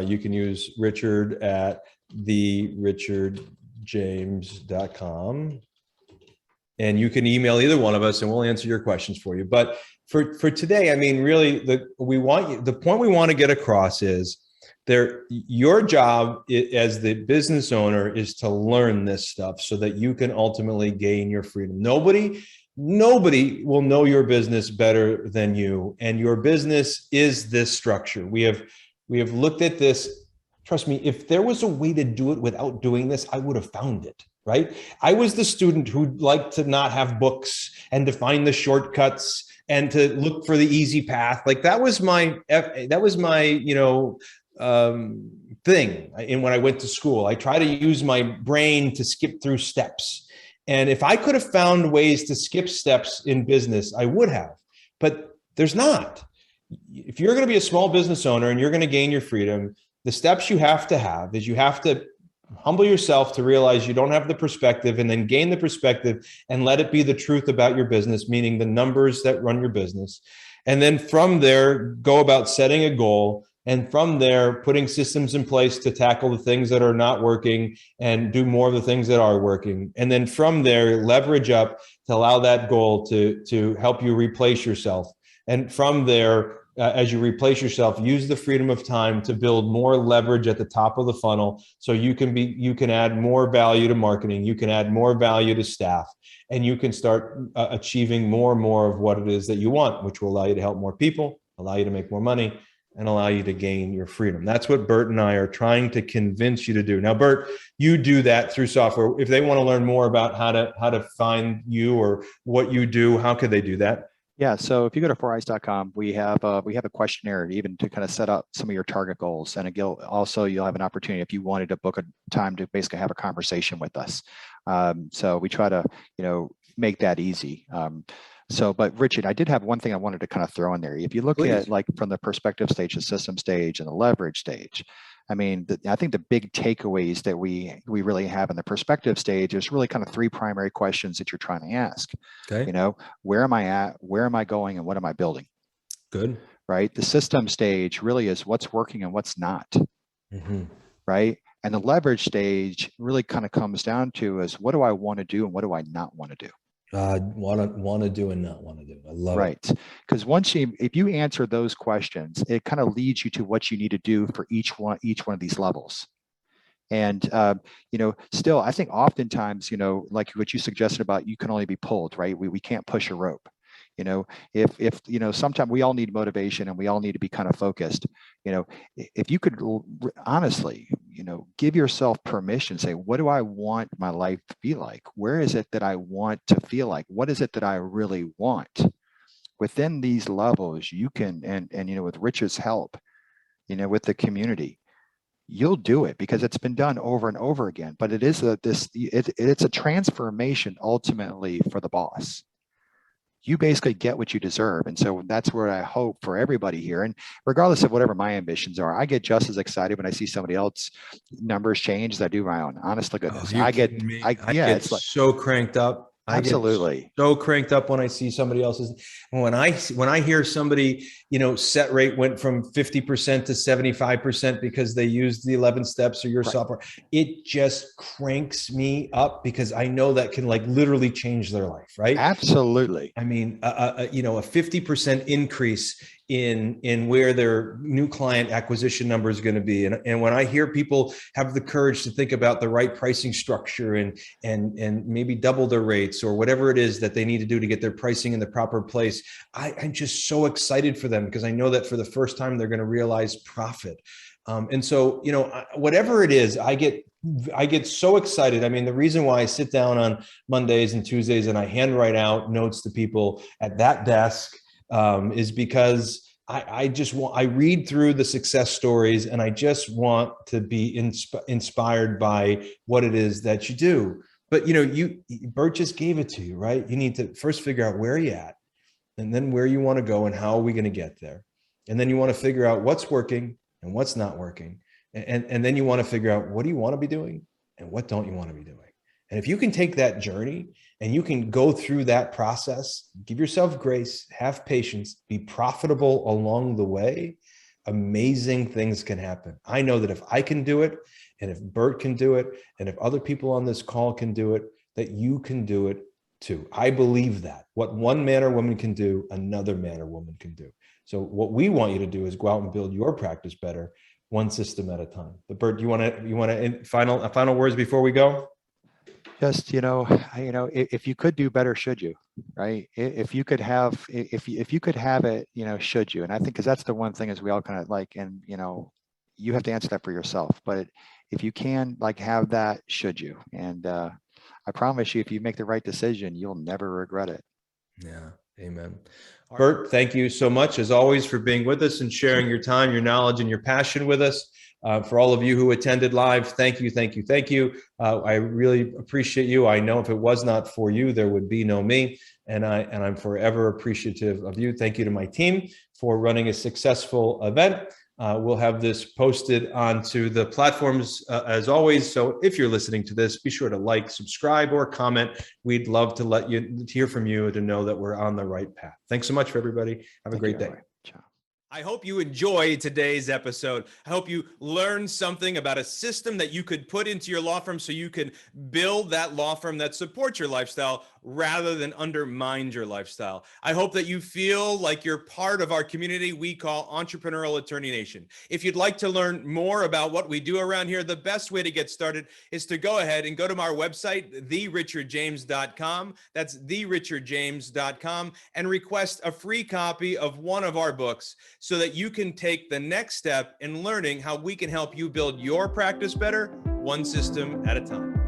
[SPEAKER 3] you can use Richard at therichardjames.com. And you can email either one of us and we'll answer your questions for you. But for today, I mean, really, the point we want to get across is your job as the business owner is to learn this stuff so that you can ultimately gain your freedom. Nobody will know your business better than you, and your business is this structure. We have looked at this. Trust me, if there was a way to do it without doing this, I would have found it, right? I was the student who liked to not have books and to find the shortcuts and to look for the easy path. Like that was my thing. And when I went to school, I try to use my brain to skip through steps. And if I could have found ways to skip steps in business, I would have, but there's not. If you're going to be a small business owner and you're going to gain your freedom, the steps you have to have is you have to humble yourself to realize you don't have the perspective, and then gain the perspective and let it be the truth about your business, meaning the numbers that run your business. And then from there, go about setting a goal. And from there, putting systems in place to tackle the things that are not working and do more of the things that are working. And then from there, leverage up to allow that goal to help you replace yourself. And from there, as you replace yourself, use the freedom of time to build more leverage at the top of the funnel. So you can add more value to marketing, you can add more value to staff, and you can start achieving more and more of what it is that you want, which will allow you to help more people, allow you to make more money, and allow you to gain your freedom. That's what Bert and I are trying to convince you to do. Now, Bert, you do that through software. If they want to learn more about how to find you or what you do, how could they do that?
[SPEAKER 2] Yeah, so if you go to foureyes.com, we have a questionnaire even to kind of set up some of your target goals, and you'll have an opportunity if you wanted to book a time to basically have a conversation with us. So we try to make that easy. But Richard, I did have one thing I wanted to kind of throw in there. If you look at like from the perspective stage, the system stage, and the leverage stage, I mean, I think the big takeaways that we really have in the perspective stage is really kind of three primary questions that you're trying to ask.
[SPEAKER 3] Okay.
[SPEAKER 2] Where am I at? Where am I going? And what am I building?
[SPEAKER 3] Good.
[SPEAKER 2] Right. The system stage really is what's working and what's not.
[SPEAKER 3] Mm-hmm.
[SPEAKER 2] Right. And the leverage stage really kind of comes down to is what do I want to do and what do I not want to do?
[SPEAKER 3] Want to do and not want to do. I love it.
[SPEAKER 2] Right. Because if you answer those questions, it kind of leads you to what you need to do for each one of these levels. And, still, I think oftentimes, like what you suggested about you can only be pulled, right? We can't push a rope. If sometimes we all need motivation and we all need to be kind of focused. If you could honestly, give yourself permission, say, what do I want my life to be like? Where is it that I want to feel like? What is it that I really want? Within these levels, you can, and with Rich's help, with the community, you'll do it because it's been done over and over again. But it is it's a transformation ultimately for the boss. You basically get what you deserve. And so that's where I hope for everybody here. And regardless of whatever my ambitions are, I get just as excited when I see somebody else numbers change as I do my own. Honest to goodness. I get
[SPEAKER 3] so cranked up.
[SPEAKER 2] Absolutely.
[SPEAKER 3] I get so cranked up when I see somebody else's. When I hear somebody, set rate went from 50% to 75% because they used the 11 steps or your software, it just cranks me up because I know that can like literally change their life, right?
[SPEAKER 2] Absolutely.
[SPEAKER 3] I mean, a 50% increase in where their new client acquisition number is going to be. And when I hear people have the courage to think about the right pricing structure and maybe double their rates or whatever it is that they need to do to get their pricing in the proper place, I'm just so excited for them because I know that for the first time, they're going to realize profit. And so, whatever it is, I get so excited. I mean, the reason why I sit down on Mondays and Tuesdays and I handwrite out notes to people at that desk is because I read through the success stories and I just want to be inspired by what it is that you do. But, Bert just gave it to you, right? You need to first figure out where you're at and then where you want to go and how are we going to get there? And then you want to figure out what's working and what's not working. And then you want to figure out what do you want to be doing and what don't you want to be doing? And if you can take that journey and you can go through that process, give yourself grace, have patience, be profitable along the way, amazing things can happen. I know that if I can do it, and if Bert can do it, and if other people on this call can do it, that you can do it too. I believe that what one man or woman can do, another man or woman can do. So what we want you to do is go out and build your practice better, one system at a time. But Bert, you want to final words before we go?
[SPEAKER 2] Just, if you could do better, should you, right? If you could have it, should you? And I think, because that's the one thing is we all kind of like, and, you have to answer that for yourself, but if you can have that, should you? And I promise you, if you make the right decision, you'll never regret it.
[SPEAKER 3] Yeah. Amen. Bert, thank you so much, as always, for being with us and sharing your time, your knowledge, and your passion with us. For all of you who attended live, thank you, thank you, thank you. I really appreciate you. I know if it was not for you, there would be no me, and I'm forever appreciative of you. Thank you to my team for running a successful event. We'll have this posted onto the platforms as always. So if you're listening to this, be sure to like, subscribe, or comment. We'd love to hear from you and to know that we're on the right path. Thanks so much for everybody. Have a great day.
[SPEAKER 2] Ciao.
[SPEAKER 1] I hope you enjoyed today's episode. I hope you learned something about a system that you could put into your law firm so you can build that law firm that supports your lifestyle rather than undermines your lifestyle. I hope that you feel like you're part of our community we call Entrepreneurial Attorney Nation. If you'd like to learn more about what we do around here, the best way to get started is to go ahead and go to our website, therichardjames.com. That's therichardjames.com, and request a free copy of one of our books so that you can take the next step in learning how we can help you build your practice better, one system at a time.